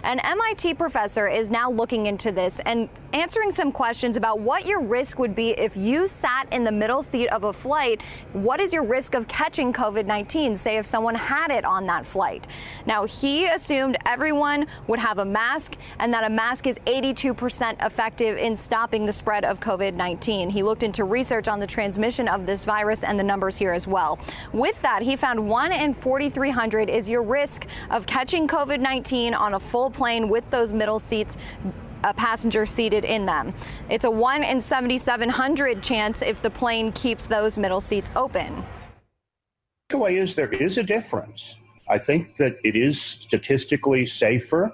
An MIT professor is now looking into this and answering some questions about what your risk would be if you sat in the middle seat of a flight. What is your risk of catching COVID-19, say if someone had it on that flight? Now, he assumed everyone would have a mask and that a mask is 82% effective in stopping the spread of COVID-19. He looked into research on the transmission of this virus and the numbers here as well. With that, he found 1 in 4,300 is your risk of catching COVID-19 on a full plane with those middle seats, a passenger seated in them. It's a 1 in 7,700 chance if the plane keeps those middle seats open. The way is there is a difference. I think that it is statistically safer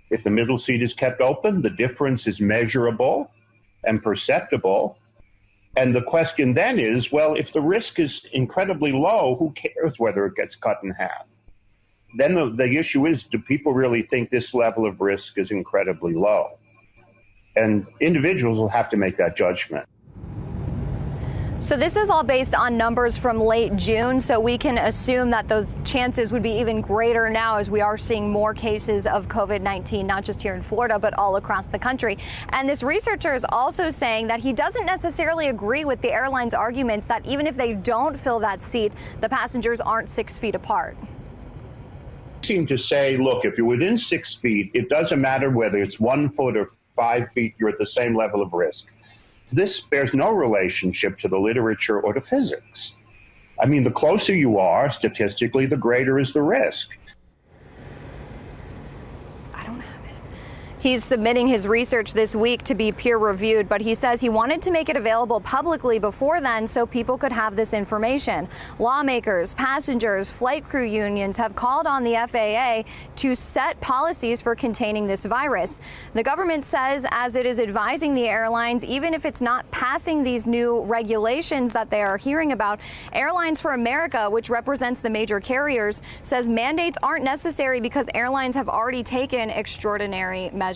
if the middle seat is kept open. The difference is measurable and perceptible. And the question then is, well, if the risk is incredibly low, who cares whether it gets cut in half? Then the issue is, do people really think this level of risk is incredibly low? And individuals will have to make that judgment. So this is all based on numbers from late June, so we can assume that those chances would be even greater now as we are seeing more cases of COVID-19, not just here in Florida, but all across the country. And this researcher is also saying that he doesn't necessarily agree with the airline's arguments that even if they don't fill that seat, the passengers aren't 6 feet apart. Seem to say, look, if you're within 6 feet, it doesn't matter whether it's 1 foot or 5 feet, you're at the same level of risk. This bears no relationship to the literature or to physics. I mean, the closer you are, statistically, the greater is the risk. He's submitting his research this week to be peer-reviewed, but he says he wanted to make it available publicly before then so people could have this information. Lawmakers, passengers, flight crew unions have called on the FAA to set policies for containing this virus. The government says as it is advising the airlines, even if it's not passing these new regulations that they are hearing about, Airlines for America, which represents the major carriers, says mandates aren't necessary because airlines have already taken extraordinary measures.